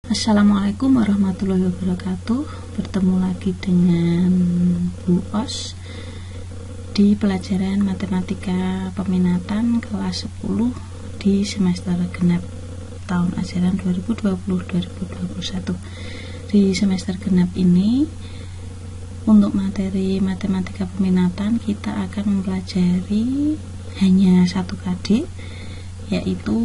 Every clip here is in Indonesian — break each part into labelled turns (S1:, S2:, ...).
S1: Assalamualaikum warahmatullahi wabarakatuh. Bertemu lagi dengan Bu Os di pelajaran matematika peminatan kelas 10 di semester genap tahun ajaran 2020-2021. Di semester genap ini, untuk materi matematika peminatan kita akan mempelajari hanya satu KD, yaitu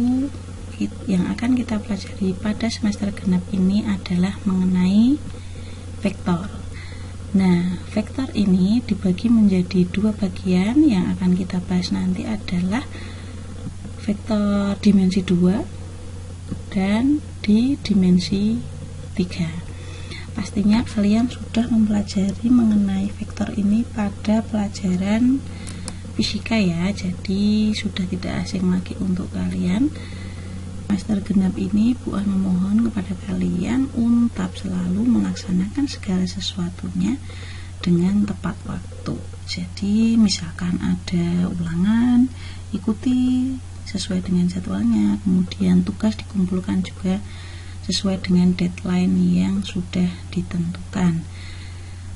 S1: yang akan kita pelajari pada semester genap ini adalah mengenai vektor. Nah, vektor ini dibagi menjadi dua bagian. Yang akan kita bahas nanti adalah vektor dimensi 2 dan di dimensi 3. Pastinya kalian sudah mempelajari mengenai vektor ini pada pelajaran fisika ya, jadi sudah tidak asing lagi untuk kalian. Semester genap ini Bu Os memohon kepada kalian untuk selalu melaksanakan segala sesuatunya dengan tepat waktu. Jadi misalkan ada ulangan, ikuti sesuai dengan jadwalnya. Kemudian tugas dikumpulkan juga sesuai dengan deadline yang sudah ditentukan.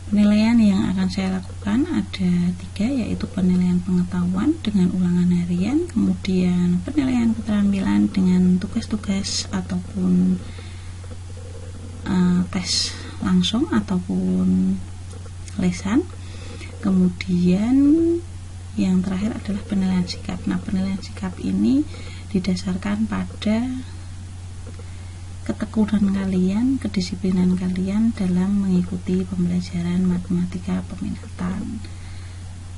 S1: Penilaian yang akan saya lakukan ada 3, yaitu penilaian pengetahuan dengan ulangan harian, kemudian penilaian keterampilan dengan tugas-tugas ataupun tes langsung ataupun lesan, kemudian yang terakhir adalah penilaian sikap. Nah, penilaian sikap ini didasarkan pada ketekunan kalian, kedisiplinan kalian dalam mengikuti pembelajaran matematika peminatan.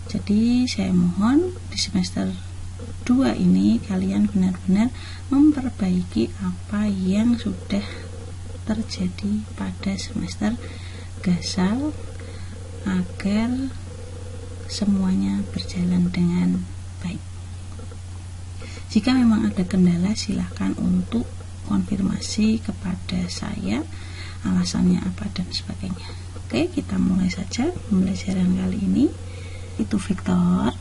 S1: Jadi saya mohon di semester 2 ini kalian benar-benar memperbaiki apa yang sudah terjadi pada semester gasal agar semuanya berjalan dengan baik. Jika memang ada kendala, silahkan untuk konfirmasi kepada saya, alasannya apa dan sebagainya. Oke, kita mulai saja pembelajaran kali ini. Itu vektor.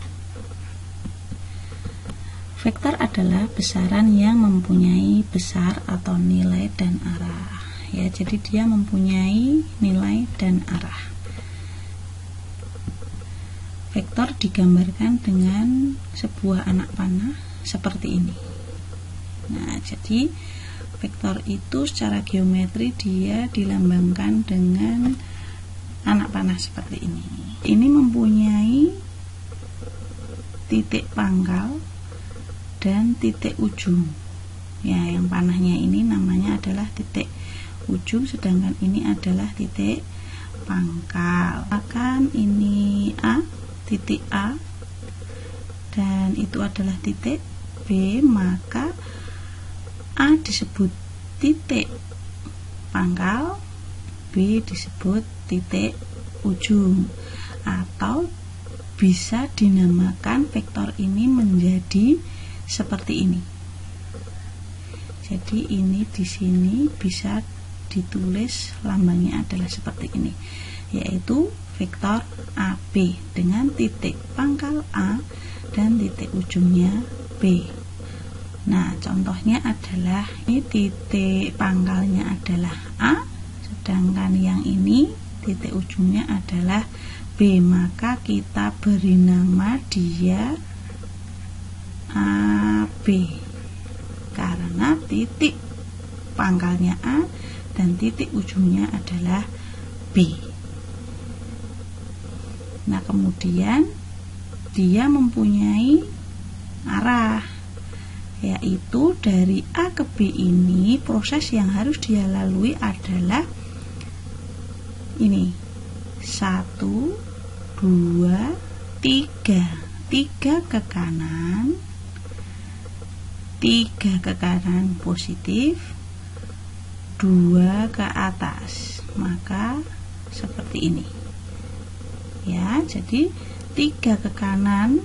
S1: Vektor adalah besaran yang mempunyai besar atau nilai dan arah. Ya, jadi dia mempunyai nilai dan arah. Vektor digambarkan dengan sebuah anak panah seperti ini. Nah, jadi vektor itu secara geometri dia dilambangkan dengan anak panah seperti ini. Ini mempunyai titik pangkal dan titik ujung. Ya, yang panahnya ini namanya adalah titik ujung, sedangkan ini adalah titik pangkal. Akan ini A, titik A, dan itu adalah titik B, maka A disebut titik pangkal, B disebut titik ujung, atau bisa dinamakan vektor ini menjadi seperti ini. Jadi ini di sini bisa ditulis lambangnya adalah seperti ini, yaitu vektor AB dengan titik pangkal A dan titik ujungnya B. Nah, contohnya adalah ini titik pangkalnya adalah A, sedangkan yang ini titik ujungnya adalah B, maka kita beri nama dia AB karena titik pangkalnya A dan titik ujungnya adalah B. Nah, kemudian dia mempunyai arah, yaitu dari A ke B ini proses yang harus dia lalui adalah ini 1, 2, 3 ke kanan, 3 ke kanan positif, 2 ke atas, maka seperti ini ya. Jadi 3 ke kanan,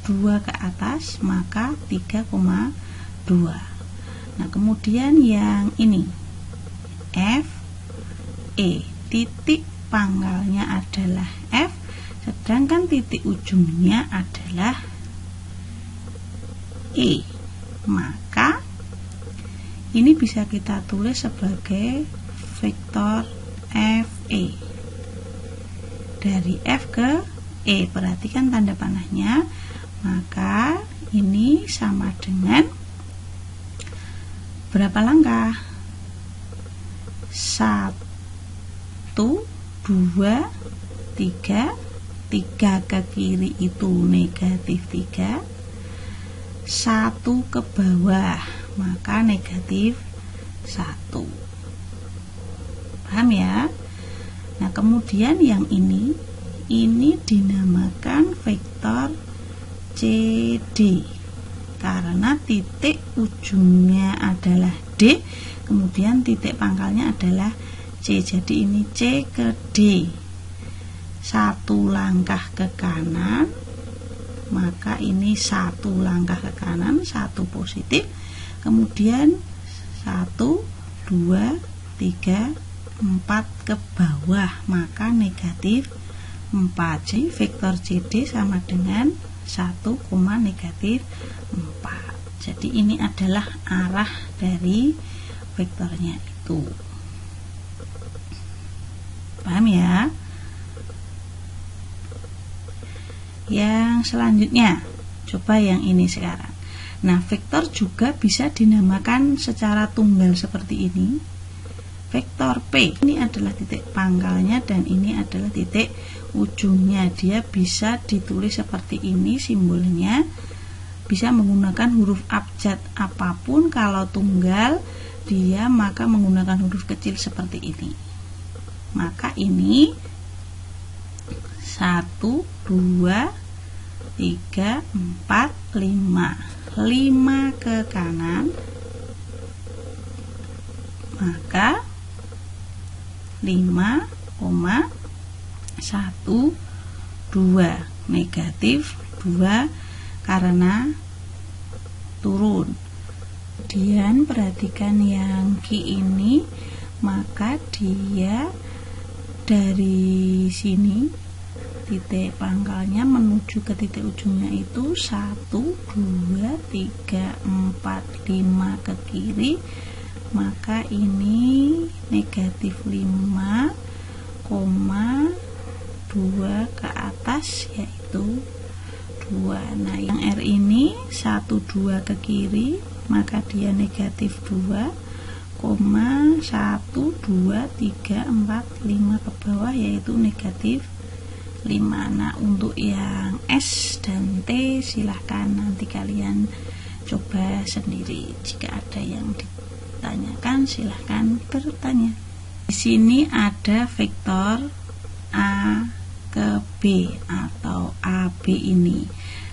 S1: 2 ke atas, maka 3,2. Nah, kemudian yang ini F, E, titik pangkalnya adalah F, sedangkan titik ujungnya adalah E, maka Ini bisa kita tulis sebagai vektor FE. Dari F ke E, perhatikan tanda panahnya. Maka ini sama dengan berapa langkah? 1, 2, 3. 3 ke kiri itu negatif 3, 1 ke bawah maka negatif 1. Paham ya? Nah, kemudian yang ini dinamakan vektor CD karena titik ujungnya adalah D, kemudian titik pangkalnya adalah C. Jadi ini C ke D. 1 langkah ke kanan, maka ini 1 langkah ke kanan, 1 positif, kemudian 1, 2, 3, 4 ke bawah, maka negatif 4. Jadi vektor CD sama dengan 1, negatif 4. Jadi ini adalah arah dari vektornya itu. Paham ya? Yang selanjutnya, coba yang ini sekarang. Nah, vektor juga bisa dinamakan secara tunggal seperti ini. Vektor P ini adalah titik pangkalnya dan ini adalah titik ujungnya. Dia bisa ditulis seperti ini simbolnya. Bisa menggunakan huruf abjad apapun. Kalau tunggal dia maka menggunakan huruf kecil seperti ini. Maka ini 1, 2, 3, 4, 5. 5 ke kanan, maka 5,1, 2 negatif 2 karena turun. Kemudian perhatikan yang Q ini, maka dia dari sini titik pangkalnya menuju ke titik ujungnya itu 1, 2, 3, 4, 5 ke kiri, maka ini negatif 5,2 ke atas yaitu 2. Nah, yang R ini 1, 2 ke kiri, maka dia negatif 2, 1, 2, 3, 4, 5 ke bawah yaitu negatif 5. Nah, untuk yang S dan T silahkan nanti kalian coba sendiri. Jika ada yang ditanyakan silahkan bertanya. Di sini ada vektor A ke B atau AB ini.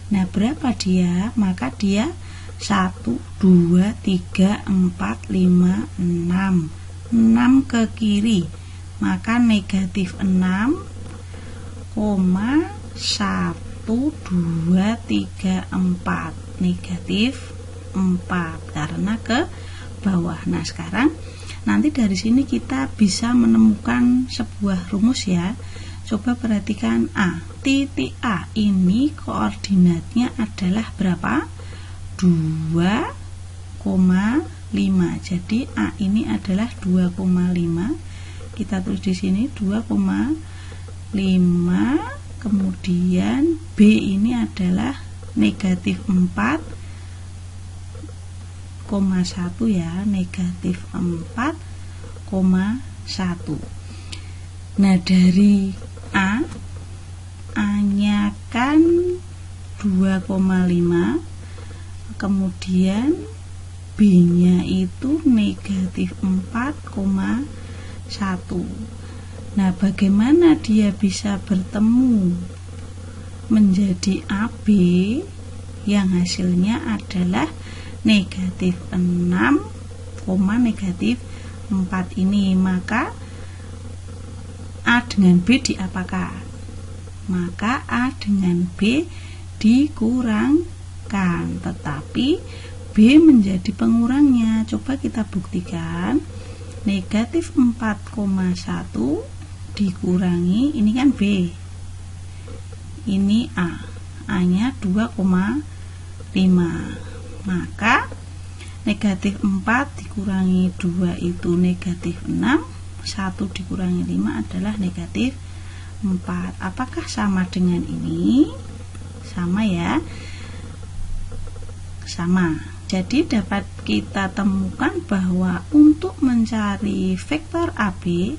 S1: Nah, berapa dia? Maka dia 1, 2, 3, 4, 5, 6. 6 ke kiri, maka negatif 6, 1, 2, 3, 4 negatif 4 karena ke bawah. Nah, sekarang nanti dari sini kita bisa menemukan sebuah rumus ya. Coba perhatikan A. Titik A ini koordinatnya adalah berapa? 2,5. Jadi A ini adalah 2,5. Kita tulis di sini 2,5. Kemudian B ini adalah negatif 4,1 ya, negatif 4,1. Nah, dari A-nya kan 2,5, kemudian B-nya itu negatif 4,1. Nah, bagaimana dia bisa bertemu menjadi AB yang hasilnya adalah negatif 6, negatif 4 ini? Maka A dengan B diapakan? Maka A dengan B dikurangkan, tetapi B menjadi pengurangnya. Coba kita buktikan. Negatif 4,1 dikurangi, ini kan B, ini A nya 2,5, maka negatif 4 dikurangi 2 itu negatif 6, 1 dikurangi 5 adalah negatif 4. Apakah sama dengan ini? Sama ya, sama. Jadi dapat kita temukan bahwa untuk mencari vektor AB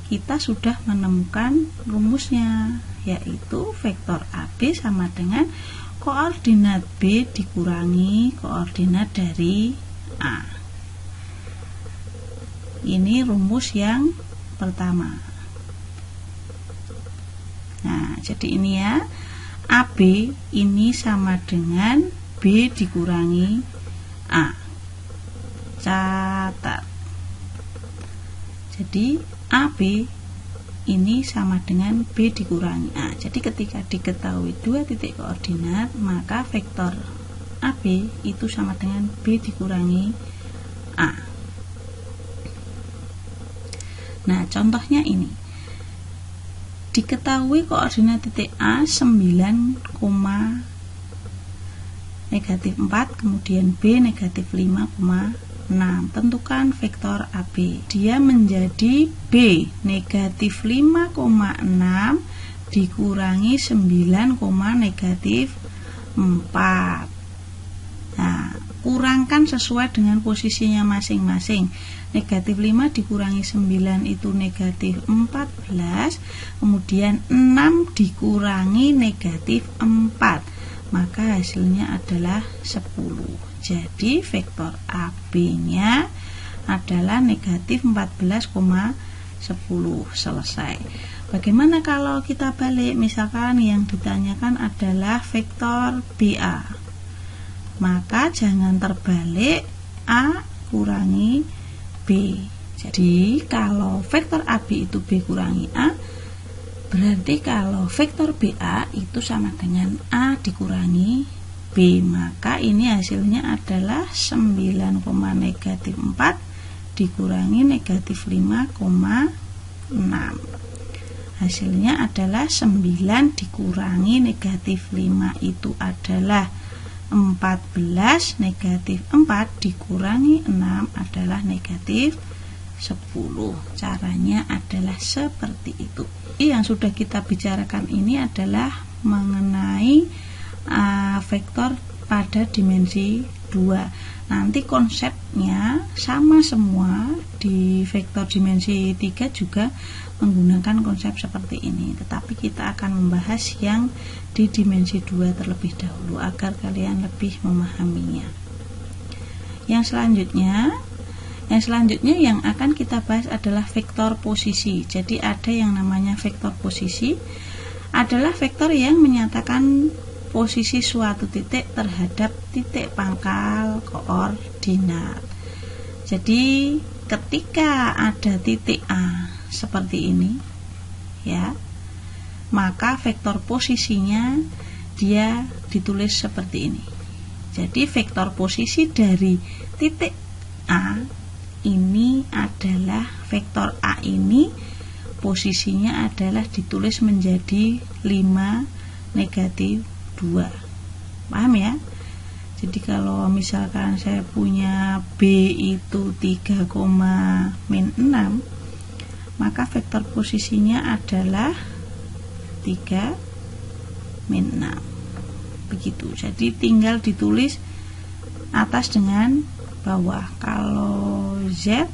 S1: kita sudah menemukan rumusnya, yaitu vektor AB sama dengan koordinat B dikurangi koordinat dari A. Ini rumus yang pertama. Nah, jadi ini ya, AB ini sama dengan B dikurangi A. Catat. Jadi AB ini sama dengan B dikurangi A. Jadi ketika diketahui dua titik koordinat, maka vektor AB itu sama dengan B dikurangi A. Nah, contohnya ini. Diketahui koordinat titik A 9, negatif 4, kemudian B negatif 5,6. Tentukan vektor AB. Dia menjadi B negatif 5,6 dikurangi 9, negatif 4. Nah, kurangkan sesuai dengan posisinya masing-masing. Negatif 5 dikurangi 9 itu negatif 14, kemudian 6 dikurangi negatif 4, maka hasilnya adalah 10. Jadi vektor AB nya adalah negatif 14,10. Selesai. Bagaimana kalau kita balik, misalkan yang ditanyakan adalah vektor BA, maka jangan terbalik, A kurangi B. Jadi kalau vektor AB itu B kurangi A, berarti kalau vektor BA itu sama dengan A dikurangi B. Maka ini hasilnya adalah 9, negatif 4 dikurangi negatif 5,6. Hasilnya adalah 9 dikurangi negatif 5 itu adalah 14, negatif 4 dikurangi 6 adalah negatif 10. Caranya adalah seperti itu. Yang sudah kita bicarakan ini adalah mengenai vektor pada dimensi 2. Nanti konsepnya sama semua di vektor dimensi 3 juga menggunakan konsep seperti ini, tetapi kita akan membahas yang di dimensi 2 terlebih dahulu agar kalian lebih memahaminya. Yang selanjutnya yang akan kita bahas adalah vektor posisi. Jadi ada yang namanya vektor posisi, adalah vektor yang menyatakan posisi suatu titik terhadap titik pangkal koordinat. Jadi ketika ada titik A seperti ini ya, maka vektor posisinya dia ditulis seperti ini. Jadi vektor posisi dari titik A ini adalah vektor A ini posisinya adalah ditulis menjadi 5, negatif 2. Paham ya? Jadi kalau misalkan saya punya B itu 3,-6, maka vektor posisinya adalah 3-6. Begitu. Jadi tinggal ditulis atas dengan bawah. Kalau Z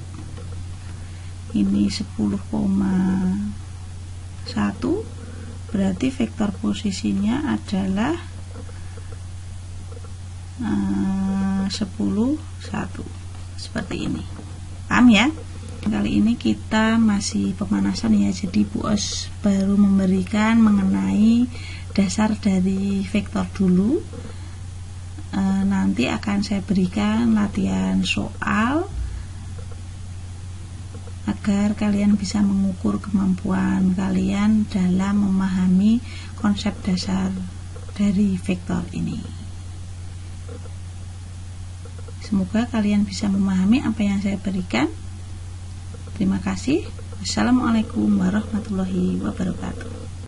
S1: ini 10,1, berarti vektor posisinya adalah 10,1. Seperti ini. Paham ya? Kali ini kita masih pemanasan ya, jadi Bu Os baru memberikan mengenai dasar dari vektor dulu. Nanti akan saya berikan latihan soal agar kalian bisa mengukur kemampuan kalian dalam memahami konsep dasar dari vektor ini. Semoga kalian bisa memahami apa yang saya berikan. Terima kasih. Wassalamualaikum warahmatullahi wabarakatuh.